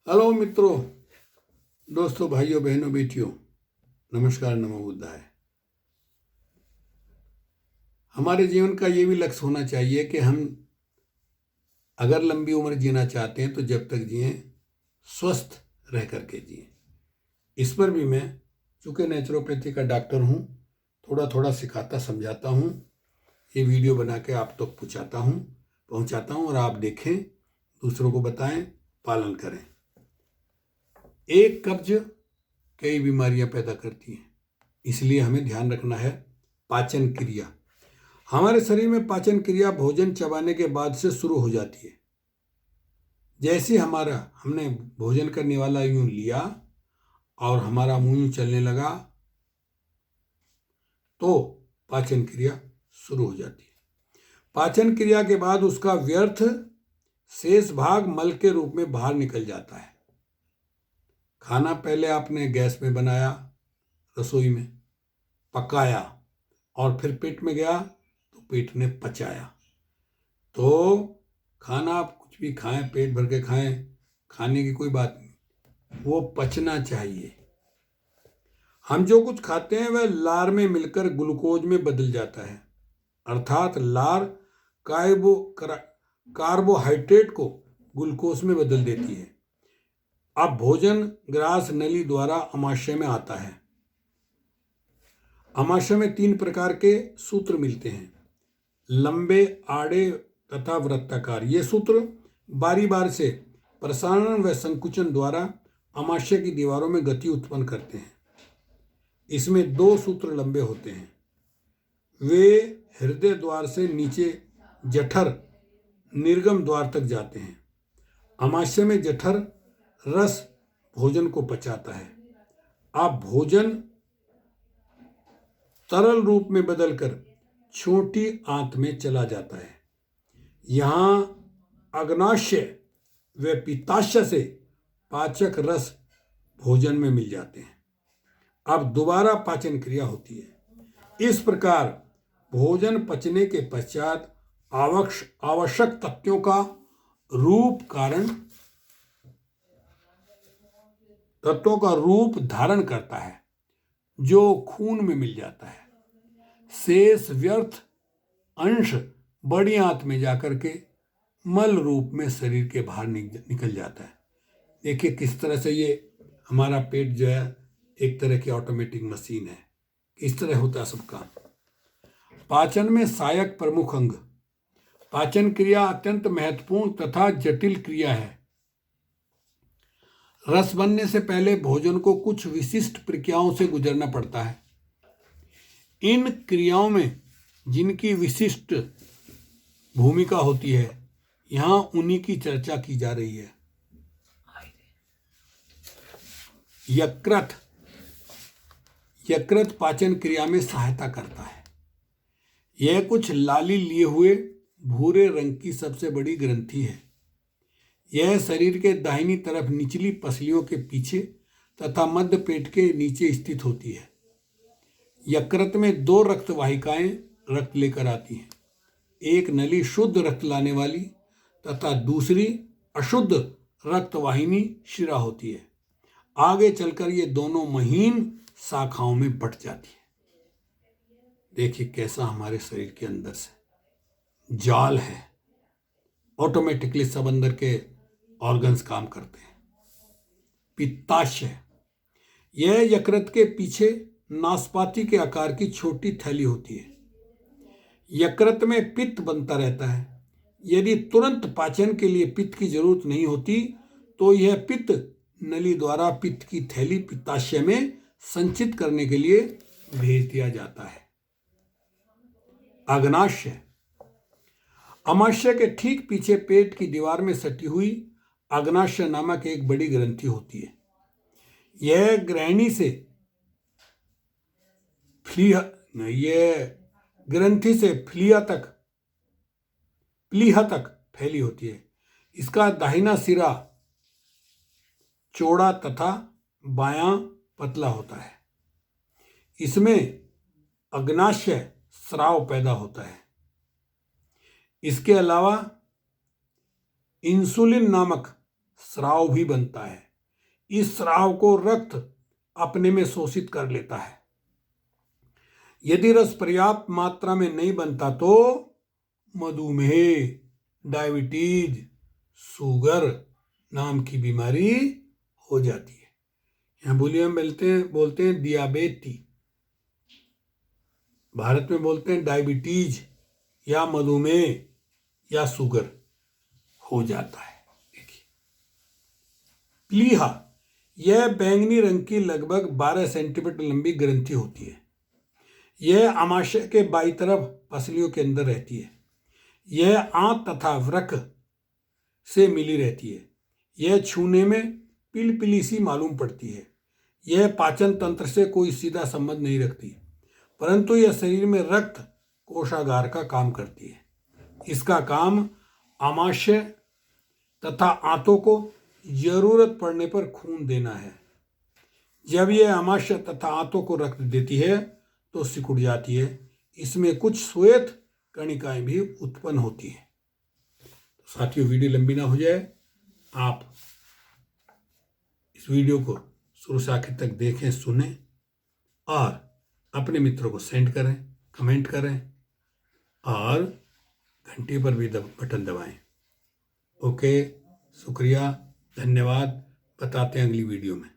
Hello मित्रों, दोस्तों, भाइयों, बहनों, बेटियों, नमस्कार, नमो बुद्धाय। हमारे जीवन का ये भी लक्ष्य होना चाहिए कि हम अगर लंबी उम्र जीना चाहते हैं तो जब तक जिएं स्वस्थ रह करके जिएं। इस पर भी मैं चूँकि नेचुरोपैथी का डॉक्टर हूँ, थोड़ा थोड़ा सिखाता समझाता हूँ। ये वीडियो बना के आप तक पहुँचाता हूँ और आप देखें, दूसरों को बताएं, पालन करें। एक कब्ज कई बीमारियां पैदा करती हैं, इसलिए हमें ध्यान रखना है पाचन क्रिया। हमारे शरीर में पाचन क्रिया भोजन चबाने के बाद से शुरू हो जाती है। जैसे हमने भोजन करने वाला यूं लिया और हमारा मुंह यूं चलने लगा तो पाचन क्रिया शुरू हो जाती है। पाचन क्रिया के बाद उसका व्यर्थ शेष भाग मल के रूप में बाहर निकल जाता है। खाना पहले आपने गैस में बनाया, रसोई में पकाया और फिर पेट में गया तो पेट ने पचाया। तो खाना आप कुछ भी खाएं, पेट भर के खाएं, खाने की कोई बात नहीं, वो पचना चाहिए। हम जो कुछ खाते हैं वह लार में मिलकर ग्लूकोज में बदल जाता है, अर्थात लार कार्बोहाइड्रेट को ग्लूकोज में बदल देती है। अब भोजन ग्रास नली द्वारा आमाशय में आता है। आमाशय में 3 प्रकार के सूत्र मिलते हैं, लंबे, आड़े तथा वृत्ताकार। ये सूत्र बारी बार से प्रसारण व संकुचन द्वारा आमाशय की दीवारों में गति उत्पन्न करते हैं। इसमें 2 सूत्र लंबे होते हैं, वे हृदय द्वार से नीचे जठर निर्गम द्वार तक जाते हैं। आमाशय में जठर रस भोजन को पचाता है। अब भोजन तरल रूप में बदलकर छोटी आंत में चला जाता है। यहाँ अग्नाशय व पित्ताशय से पाचक रस भोजन में मिल जाते हैं। अब दोबारा पाचन क्रिया होती है। इस प्रकार भोजन पचने के पश्चात आवश्यक तत्वों का रूप धारण करता है, जो खून में मिल जाता है। शेष व्यर्थ अंश बड़ी आंत में जाकर के मल रूप में शरीर के बाहर निकल जाता है। देखिए किस तरह से ये हमारा पेट जो है एक तरह की ऑटोमेटिक मशीन है, किस तरह होता है सब काम। पाचन में सहायक प्रमुख अंग। पाचन क्रिया अत्यंत महत्वपूर्ण तथा जटिल क्रिया है। रस बनने से पहले भोजन को कुछ विशिष्ट प्रक्रियाओं से गुजरना पड़ता है। इन क्रियाओं में जिनकी विशिष्ट भूमिका होती है, यहाँ उन्हीं की चर्चा की जा रही है। यकृत पाचन क्रिया में सहायता करता है। यह कुछ लाली लिए हुए भूरे रंग की सबसे बड़ी ग्रंथि है। यह शरीर के दाहिनी तरफ निचली पसलियों के पीछे तथा मध्य पेट के नीचे स्थित होती है। यकृत में 2 रक्त वाहिकाएं रक्त लेकर आती हैं, एक नली शुद्ध रक्त लाने वाली तथा दूसरी अशुद्ध रक्त वाहिनी शिरा होती है। आगे चलकर ये दोनों महीन शाखाओं में बंट जाती है। देखिए कैसा हमारे शरीर के अंदर से जाल है, ऑटोमेटिकली सब अंदर के ऑर्गन्स काम करते हैं। पित्ताशय, यह यकृत के पीछे नाशपाती के आकार की छोटी थैली होती है। यकृत में पित्त बनता रहता है। यदि तुरंत पाचन के लिए पित्त की जरूरत नहीं होती तो यह पित्त नली द्वारा पित्त की थैली पित्ताशय में संचित करने के लिए भेज दिया जाता है। अग्नाशय, आमाशय के ठीक पीछे पेट की दीवार में सटी हुई अग्नाशय नामक एक बड़ी ग्रंथि होती है। यह ग्रंथि से प्लीहा तक फैली होती है। इसका दाहिना सिरा चौड़ा तथा बायां पतला होता है। इसमें अग्नाशय स्राव पैदा होता है। इसके अलावा इंसुलिन नामक स्राव भी बनता है। इस स्राव को रक्त अपने में शोषित कर लेता है। यदि रस पर्याप्त मात्रा में नहीं बनता तो मधुमेह, डायबिटीज, शुगर नाम की बीमारी हो जाती है। यहाँ बोलिए हम बोलते हैं दियाबेती, भारत में बोलते हैं डायबिटीज या मधुमेह या शुगर हो जाता है। देखिए, प्लीहा, यह बैंगनी रंग की लगभग 12 सेंटीमीटर लंबी ग्रंथि होती है। यह आमाशय के बाईं तरफ पसलियों के अंदर रहती है। यह आंत तथा वृक्क से मिली रहती है। यह छूने में पिलपिली सी मालूम पड़ती है। यह पाचन तंत्र से कोई सीधा संबंध नहीं रखती, परंतु यह शरीर में रक्त कोषागार का काम करती है। इसका काम आमाशय तथा आंतों को जरूरत पड़ने पर खून देना है। जब यह आमाशय तथा आंतों को रक्त देती है तो सिकुड़ जाती है। इसमें कुछ श्वेत कणिकाएं भी उत्पन्न होती हैं। तो साथियों, वीडियो लंबी ना हो जाए, आप इस वीडियो को शुरू से आखिर तक देखें, सुने और अपने मित्रों को सेंड करें, कमेंट करें और घंटी पर भी बटन दबाएं। ओके, शुक्रिया, धन्यवाद। बताते हैं अगली वीडियो में।